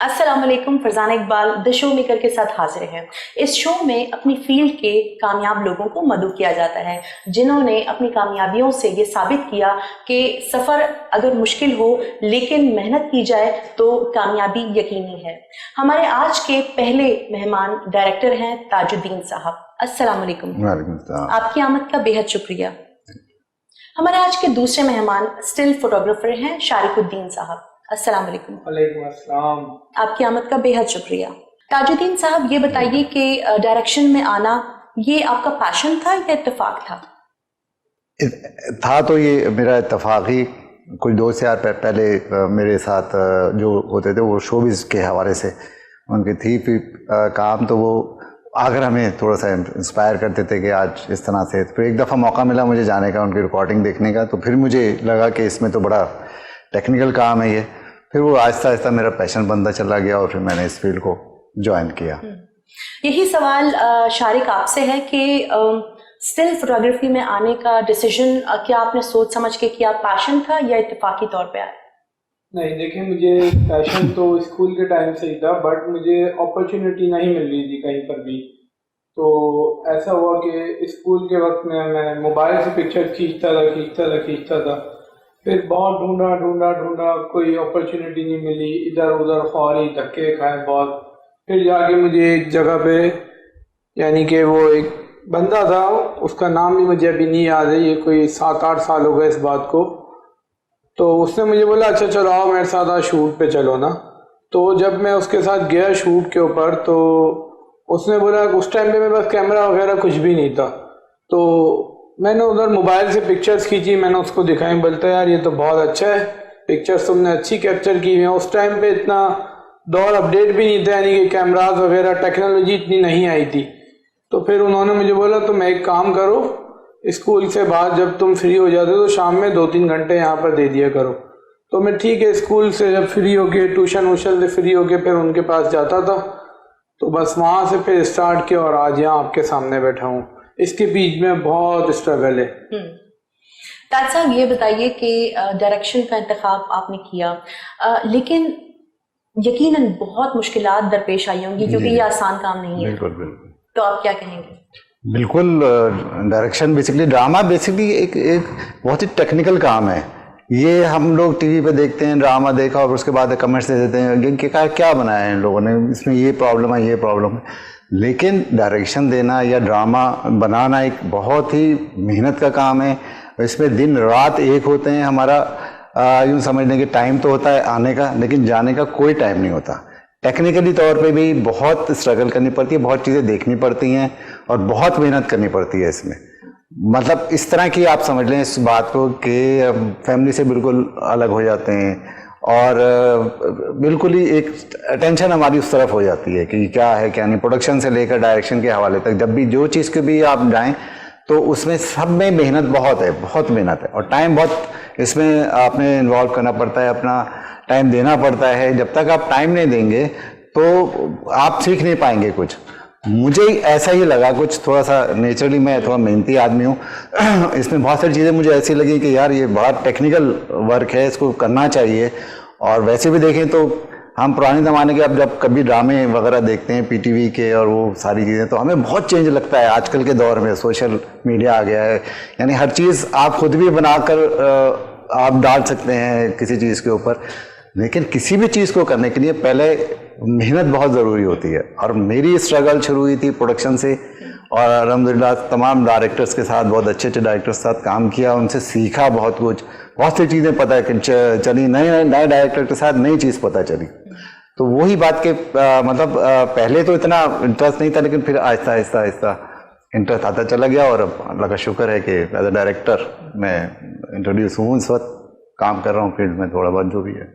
अस्सलाम वालेकुम, Farzana Iqbal the show maker के साथ हाजिर हैं। इस शो में अपनी फील्ड के कामयाब लोगों को मदऊ किया जाता है, जिन्होंने अपनी कामयाबियों से ये साबित किया कि सफ़र अगर मुश्किल हो लेकिन मेहनत की जाए तो कामयाबी यकीनी है। हमारे आज के पहले मेहमान डायरेक्टर हैं ताजुद्दीन साहब। अस्सलाम वालेकुम। वालेकुम सलाम। आपकी आमद का बेहद शुक्रिया। हमारे आज के दूसरे मेहमान स्टिल फोटोग्राफर हैं शारिकुद्दीन साहब। अस्सलाम वालेकुम। वालेकुम अस्सलाम। आपकी आमद का बेहद शुक्रिया। ताजुद्दीन साहब, ये बताइए कि डायरेक्शन में आना ये आपका पैशन था या इत्तेफाक था? था तो ये मेरा इत्तेफाक ही। कुछ 2 साल पहले मेरे साथ जो होते थे वो शोबिज़ के हवाले से उनकी थी फिर काम, तो वो आकर हमें थोड़ा सा इंस्पायर करते थे कि आज इस तरह से। फिर एक दफ़ा मौका मिला मुझे जाने का, उनकी रिकॉर्डिंग देखने का, तो फिर मुझे लगा कि इसमें तो बड़ा टेक्निकल काम है ये। फिर वो आहिस्ता आहिस्ता मेरा पैशन बनता चला गया और फिर मैंने इस फील्ड को ज्वाइन किया। यही सवाल शारिक आपसे है कि स्टिल फोटोग्राफी में आने का डिसीजन क्या आपने सोच समझ के किया, पैशन था या इत्तेफाकी तौर पे आया? नहीं, देखिए, मुझे पैशन तो स्कूल के टाइम से ही था, बट मुझे अपॉर्चुनिटी नहीं मिल रही थी कहीं पर भी। तो ऐसा हुआ कि स्कूल के वक्त में मैं मोबाइल से पिक्चर खींचता था। फिर बहुत ढूंढा, कोई अपॉर्चुनिटी नहीं मिली, इधर उधर ख्वारी धक्के खाए बहुत। फिर जाके मुझे एक जगह पे, यानी कि वो एक बंदा था, उसका नाम भी मुझे अभी नहीं याद है, ये कोई 7-8 साल हो गए इस बात को। तो उसने मुझे बोला अच्छा चलो आओ मेरे साथ आज शूट पे चलो ना। तो जब मैं उसके साथ गया शूट के ऊपर, तो उसने बोला, उस टाइम पे मेरे पास कैमरा वगैरह कुछ भी नहीं था, तो मैंने उधर मोबाइल से पिक्चर्स खींची, मैंने उसको दिखाई। बोलता यार ये तो बहुत अच्छा है, पिक्चर्स तुमने अच्छी कैप्चर की है। उस टाइम पे इतना दौर अपडेट भी नहीं था, यानी कि कैमराज वगैरह टेक्नोलॉजी इतनी नहीं आई थी। तो फिर उन्होंने मुझे बोला तुम एक काम करो, स्कूल से बाद जब तुम फ्री हो जाते हो तो शाम में 2-3 घंटे यहाँ पर दे दिया करो। तो मैं ठीक है, स्कूल से जब फ्री होके, ट्यूशन वूशन से फ्री होके फिर उनके पास जाता था। तो बस वहाँ से फिर स्टार्ट किया और आज यहाँ आपके सामने बैठा हूँ। इसके बीच में बहुत स्ट्रगल है। ताज साहब, ये बताइए कि डायरेक्शन का इंतखाब आपने किया, लेकिन यकीनन बहुत मुश्किलात दरपेश आई होंगी क्योंकि ये आसान काम नहीं है। बिल्कुल बिल्कुल। तो आप क्या कहेंगे? बिल्कुल, डायरेक्शन बेसिकली, ड्रामा बेसिकली एक बहुत ही टेक्निकल काम है। ये हम लोग टीवी पे देखते हैं, ड्रामा देखा और उसके बाद कमेंट्स दे देते हैं कि क्या बनाया है इन लोगों ने, इसमें ये प्रॉब्लम है, ये प्रॉब्लम है। लेकिन डायरेक्शन देना या ड्रामा बनाना एक बहुत ही मेहनत का काम है। इसमें दिन रात एक होते हैं। हमारा यूँ समझने के टाइम तो होता है आने का, लेकिन जाने का कोई टाइम नहीं होता। टेक्निकली तौर पे भी बहुत स्ट्रगल करनी पड़ती है, बहुत चीज़ें देखनी पड़ती हैं और बहुत मेहनत करनी पड़ती है इसमें। मतलब इस तरह की आप समझ लें इस बात को कि फैमिली से बिल्कुल अलग हो जाते हैं और बिल्कुल ही एक अटेंशन हमारी उस तरफ हो जाती है कि क्या है क्या नहीं। प्रोडक्शन से लेकर डायरेक्शन के हवाले तक जब भी जो चीज़ के भी आप जाएं तो उसमें सब में मेहनत बहुत है, बहुत मेहनत है और टाइम बहुत इसमें आपने इन्वॉल्व करना पड़ता है, अपना टाइम देना पड़ता है। जब तक आप टाइम नहीं देंगे तो आप सीख नहीं पाएंगे कुछ। मुझे ऐसा ही लगा कुछ, थोड़ा सा नेचुरली मैं थोड़ा मेहनती आदमी हूँ। इसमें बहुत सारी चीज़ें मुझे ऐसी लगी कि यार ये बहुत टेक्निकल वर्क है, इसको करना चाहिए। और वैसे भी देखें तो हम पुराने ज़माने के, अब जब कभी ड्रामे वगैरह देखते हैं पीटीवी के और वो सारी चीज़ें, तो हमें बहुत चेंज लगता है। आजकल के दौर में सोशल मीडिया आ गया है, यानी हर चीज़ आप खुद भी बनाकर आप डाल सकते हैं किसी चीज़ के ऊपर। लेकिन किसी भी चीज़ को करने के लिए पहले मेहनत बहुत ज़रूरी होती है। और मेरी स्ट्रगल शुरू हुई थी प्रोडक्शन से और अल्हम्दुलिल्लाह तमाम डायरेक्टर्स के साथ, बहुत अच्छे अच्छे डायरेक्टर्स के साथ काम किया, उनसे सीखा बहुत कुछ, बहुत सी चीज़ें पता चली, नए डायरेक्टर के साथ नई चीज़ पता चली। तो वही बात के मतलब पहले तो इतना इंटरेस्ट नहीं था, लेकिन फिर आहिस्ता आहिस्ता आहिस्ता इंटरेस्ट आता चला गया और अल्लाह का शुक्र है कि एज अ डायरेक्टर मैं इंट्रोड्यूस हूँ। इस वक्त काम कर रहा हूँ फील्ड में थोड़ा बहुत जो भी है।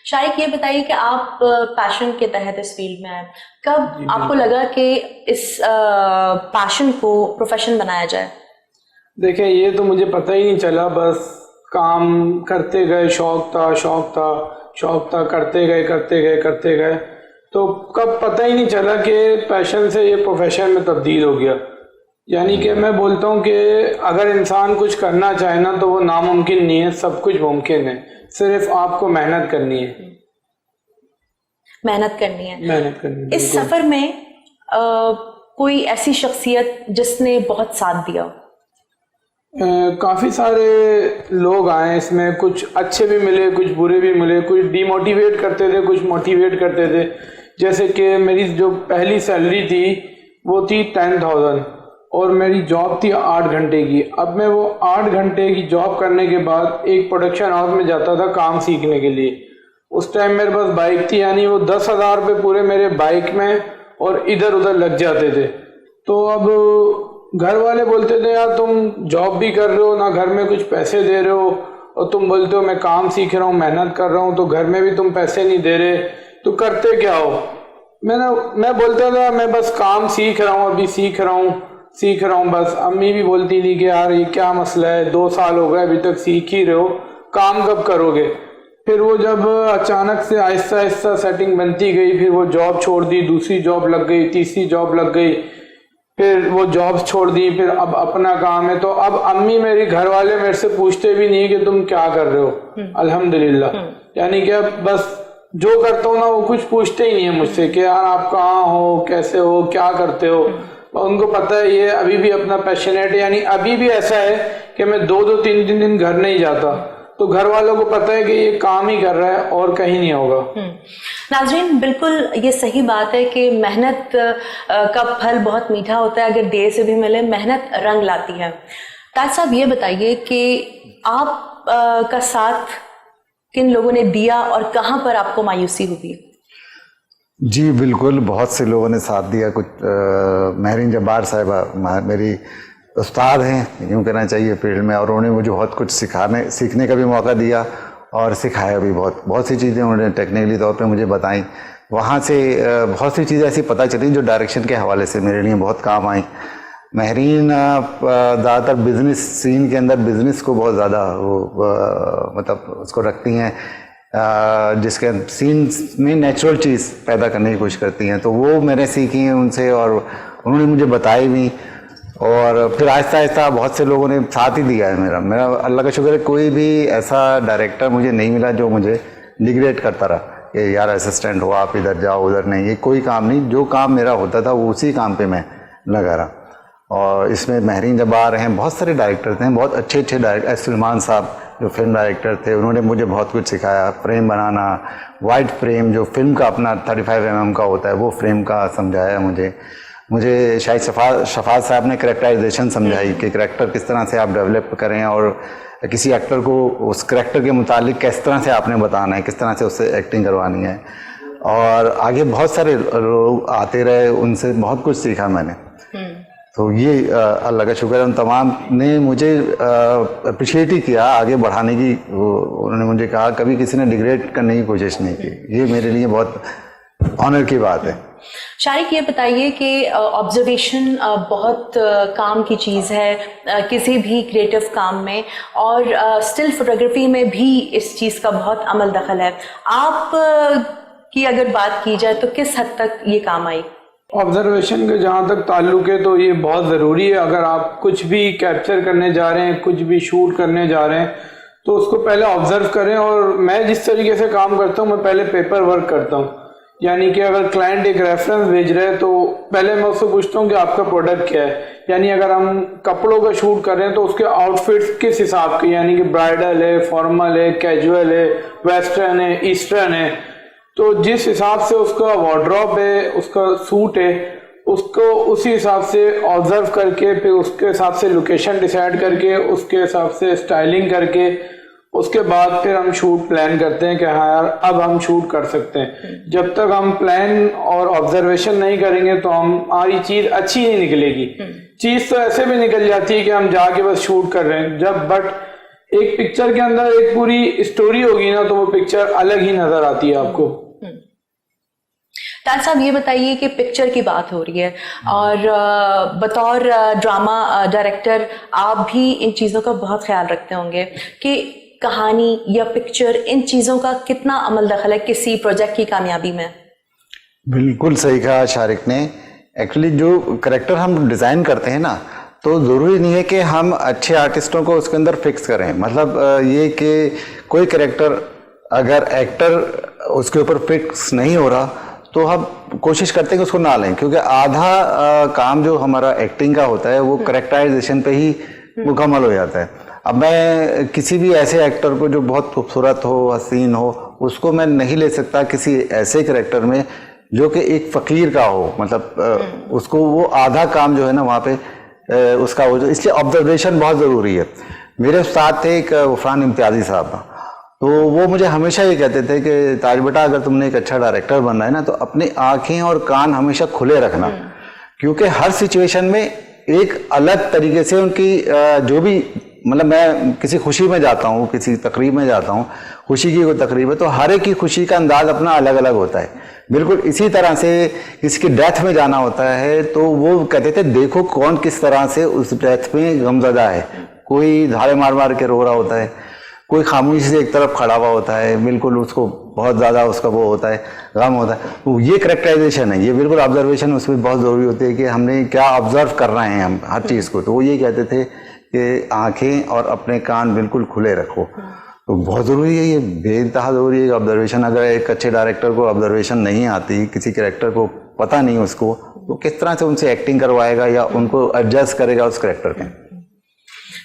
शारिक, ये बताइए कि आप पैशन के तहत इस फील्ड में आए, कब आपको लगा कि इस पैशन को प्रोफेशन बनाया जाए? देखिए, ये तो मुझे पता ही नहीं चला, बस काम करते गए, शौक था, करते गए। तो कब पता ही नहीं चला कि पैशन से ये प्रोफेशन में तब्दील हो गया। यानी कि मैं बोलता हूँ कि अगर इंसान कुछ करना चाहे ना तो वो नामुमकिन नहीं है, सब कुछ मुमकिन है, सिर्फ आपको मेहनत करनी है। मेहनत करनी है। मेहनत करनी है, इस बिल्कुल। सफर में कोई ऐसी शख्सियत जिसने बहुत साथ दिया? काफ़ी सारे लोग आए इसमें, कुछ अच्छे भी मिले, कुछ बुरे भी मिले, कुछ डीमोटिवेट करते थे, कुछ मोटिवेट करते थे। जैसे कि मेरी जो पहली सैलरी थी वो थी 10,000 और मेरी जॉब थी 8 घंटे की। अब मैं वो 8 घंटे की जॉब करने के बाद एक प्रोडक्शन हाउस में जाता था काम सीखने के लिए। उस टाइम मेरे पास बाइक थी, यानी वो 10,000 रुपये पूरे मेरे बाइक में और इधर उधर लग जाते थे। तो अब घर वाले बोलते थे यार तुम जॉब भी कर रहे हो ना, घर में कुछ पैसे दे रहे हो, और तुम बोलते हो मैं काम सीख रहा हूँ, मेहनत कर रहा हूँ, तो घर में भी तुम पैसे नहीं दे रहे, तो करते क्या हो? मैं बोलता था मैं बस काम सीख रहा हूँ, अभी सीख रहा हूँ बस। अम्मी भी बोलती थी कि यार ये क्या मसला है, 2 साल हो गए अभी तक सीख ही रहे हो, काम कब करोगे? फिर वो जब अचानक से आहिस्ता आहिस्ता सेटिंग बनती गई, फिर वो जॉब छोड़ दी, दूसरी जॉब लग गई, तीसरी जॉब लग गई, फिर वो जॉब छोड़ दी, फिर अब अपना काम है। तो अब अम्मी मेरी, घर वाले मेरे से पूछते भी नहीं कि तुम क्या कर रहे हो, अल्हम्दुलिल्लाह। यानी कि अब बस जो करता हूँ ना वो कुछ पूछते ही नहीं है मुझसे कि यार आप कहाँ हो, कैसे हो, क्या करते हो। उनको पता है ये अभी भी अपना पैशनेट है, यानी अभी भी ऐसा है कि मैं 2-2 3-3 दिन घर नहीं जाता, तो घर वालों को पता है कि ये काम ही कर रहा है और कहीं नहीं होगा। नाज़रीन, बिल्कुल ये सही बात है कि मेहनत का फल बहुत मीठा होता है, अगर देर से भी मिले, मेहनत रंग लाती है। ताज साहब, ये बताइए कि आप का साथ किन लोगों ने दिया और कहाँ पर आपको मायूसी हुई? जी बिल्कुल, बहुत से लोगों ने साथ दिया। कुछ महरीन जब्बार साहिबा मेरी उस्ताद हैं, यूँ कहना चाहिए फील्ड में, और उन्होंने मुझे बहुत कुछ सीखने का भी मौका दिया और सिखाया भी। बहुत सी चीज़ें उन्होंने टेक्निकली तौर पे मुझे बताई। वहाँ से बहुत सी चीज़ें ऐसी पता चली जो डायरेक्शन के हवाले से मेरे लिए बहुत काम आई। महरीन ज़्यादातर बिज़नेस सीन के अंदर बिज़नेस को बहुत ज़्यादा मतलब उसको रखती हैं, जिसके सीन में नेचुरल चीज़ पैदा करने की कोशिश करती हैं। तो वो मैंने सीखी हैं उनसे और उन्होंने मुझे बताई भी, और फिर आहिस्ता आहिस्ता बहुत से लोगों ने साथ ही दिया है मेरा अल्लाह का शुक्र है। कोई भी ऐसा डायरेक्टर मुझे नहीं मिला जो मुझे डिग्रेड करता रहा कि यार असिस्टेंट हो आप, इधर जाओ उधर नहीं, ये कोई काम नहीं। जो काम मेरा होता था वो उसी काम पे मैं लगा रहा। और इसमें महरीन जब्बार हैं, बहुत सारे डायरेक्टर थे, बहुत अच्छे डायरेक्टर। सलमान साहब जो फिल्म डायरेक्टर थे, उन्होंने मुझे बहुत कुछ सिखाया। फ्रेम बनाना, वाइड फ्रेम जो फिल्म का अपना 35 mm का होता है, वो फ्रेम का समझाया मुझे शायद शफात साहब ने करैक्टराइजेशन समझाई कि करैक्टर किस तरह से आप डेवलप करें और किसी एक्टर को उस करैक्टर के मुतालिक किस तरह से आपने बताना है, किस तरह से उससे एक्टिंग करवानी है। और आगे बहुत सारे लोग आते रहे, उनसे बहुत कुछ सीखा मैंने। तो ये अल्लाह का शुक्र है, उन तमाम ने मुझे अप्रिशिएट ही किया, आगे बढ़ाने की उन्होंने मुझे कहा, कभी किसी ने डिग्रेड करने की कोशिश नहीं की। ये मेरे लिए बहुत ऑनर की बात है। शारिक, ये बताइए कि ऑब्जर्वेशन बहुत काम की चीज़ है किसी भी क्रिएटिव काम में, और स्टिल फोटोग्राफी में भी इस चीज़ का बहुत अमल दखल है। आप की अगर बात की जाए तो किस हद तक ये काम आई? ऑब्जर्वेशन के जहाँ तक ताल्लुक है तो ये बहुत ज़रूरी है। अगर आप कुछ भी कैप्चर करने जा रहे हैं, कुछ भी शूट करने जा रहे हैं, तो उसको पहले ऑब्जर्व करें। और मैं जिस तरीके से काम करता हूँ, मैं पहले पेपर वर्क करता हूँ। यानी कि अगर क्लाइंट एक रेफरेंस भेज रहे हैं तो पहले मैं उससे पूछता हूँ कि आपका प्रोडक्ट क्या है। यानी अगर हम कपड़ों का शूट कर रहे हैं तो उसके आउटफिट्स किस हिसाब के, यानी कि ब्राइडल है, फॉर्मल है, कैजुअल है, वेस्टर्न है, ईस्टर्न है, तो जिस हिसाब से उसका वार्डरोब है, उसका सूट है, उसको उसी हिसाब से ऑब्जर्व करके, फिर उसके हिसाब से लोकेशन डिसाइड करके, उसके हिसाब से स्टाइलिंग करके, उसके बाद फिर हम शूट प्लान करते हैं कि हाँ यार अब हम शूट कर सकते हैं। जब तक हम प्लान और ऑब्जर्वेशन नहीं करेंगे तो हमारी चीज़ अच्छी नहीं निकलेगी। चीज़ तो ऐसे भी निकल जाती है कि हम जाके बस शूट कर रहे हैं, जब बट एक पिक्चर के अंदर एक पूरी स्टोरी होगी ना, तो वो पिक्चर अलग ही नजर आती है आपको। ताज साहब, ये बताइए कि पिक्चर की बात हो रही है और बतौर ड्रामा डायरेक्टर आप भी इन चीज़ों का बहुत ख्याल रखते होंगे कि कहानी या पिक्चर, इन चीज़ों का कितना अमल दखल है किसी प्रोजेक्ट की कामयाबी में? बिल्कुल सही कहा शारिक ने। एक्चुअली जो करैक्टर हम डिज़ाइन करते हैं ना, तो ज़रूरी नहीं है कि हम अच्छे आर्टिस्टों को उसके अंदर फिक्स करें। मतलब ये कि कोई करैक्टर अगर एक्टर उसके ऊपर फिक्स नहीं हो रहा तो हम कोशिश करते हैं कि उसको ना लें, क्योंकि आधा काम जो हमारा एक्टिंग का होता है वो करेक्टराइजेशन पे ही मुकम्मल हो जाता है। अब मैं किसी भी ऐसे एक्टर को जो बहुत खूबसूरत हो, हसीन हो, उसको मैं नहीं ले सकता किसी ऐसे कैरेक्टर में जो कि एक फ़कीर का हो, मतलब उसको वो आधा काम जो है ना वहाँ पे उसका हो, जो इसलिए ऑब्जर्वेशन बहुत ज़रूरी है। मेरे उस्ताद थे एक गफरान इम्तियाज़ी साहब, तो वो मुझे हमेशा ये कहते थे कि ताज बेटा, अगर तुमने एक अच्छा डायरेक्टर बनना है ना तो अपनी आंखें और कान हमेशा खुले रखना, क्योंकि हर सिचुएशन में एक अलग तरीके से उनकी जो भी, मतलब मैं किसी खुशी में जाता हूँ, किसी तकरीब में जाता हूँ, खुशी की कोई तकरीब है तो हर एक की खुशी का अंदाज अपना अलग अलग होता है। बिल्कुल इसी तरह से किसी की डेथ में जाना होता है तो वो कहते थे देखो कौन किस तरह से उस डेथ में गमज़दा है। कोई धारे मार मार के रो रहा होता है, कोई खामोशी से एक तरफ खड़ा हुआ होता है, बिल्कुल उसको बहुत ज़्यादा उसका वो होता है, गम होता है। तो ये करेक्टराइजेशन है, ये बिल्कुल ऑब्जर्वेशन उसमें बहुत ज़रूरी होती है कि हमने क्या ऑब्जर्व कर रहे हैं हम हर चीज़ को। तो वो ये कहते थे कि आंखें और अपने कान बिल्कुल खुले रखो, तो बहुत ज़रूरी है, ये बेइंतहा ज़रूरी है ऑब्जर्वेशन। अगर एक अच्छे डायरेक्टर को ऑब्जर्वेशन नहीं आती, किसी कैरेक्टर को पता नहीं उसको, तो किस तरह से उनसे एक्टिंग करवाएगा या उनको एडजस्ट करेगा उस कैरेक्टर के।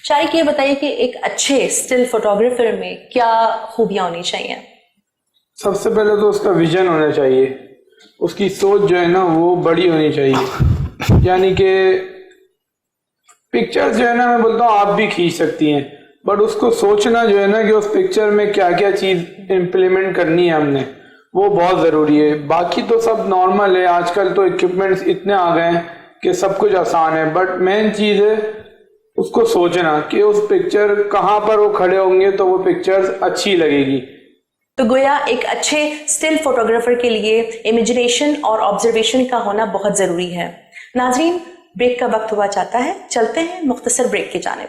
शारिक, ये बताइए कि एक अच्छे स्टिल फोटोग्राफर में क्या खूबियां होनी चाहिए? सबसे पहले तो उसका विजन होना चाहिए, उसकी सोच जो है ना वो बड़ी होनी चाहिए। यानी कि पिक्चर जो है ना, मैं बोलता हूँ आप भी खींच सकती हैं, बट उसको सोचना जो है ना कि उस पिक्चर में क्या क्या चीज़ इम्प्लीमेंट करनी है हमने, वो बहुत ज़रूरी है। बाकी तो सब नॉर्मल है, आजकल तो इक्विपमेंट्स इतने आ गए हैं कि सब कुछ आसान है, बट मेन चीज़ है उसको सोचना कि उस पिक्चर कहाँ पर वो खड़े होंगे तो वो पिक्चर अच्छी लगेगी। तो गोया एक अच्छे स्टिल फोटोग्राफर के लिए इमेजिनेशन और ऑब्जर्वेशन का होना बहुत ज़रूरी है। नाजरीन, ब्रेक का वक्त हुआ चाहता है, चलते हैं मुख्तसर ब्रेक की जानिब।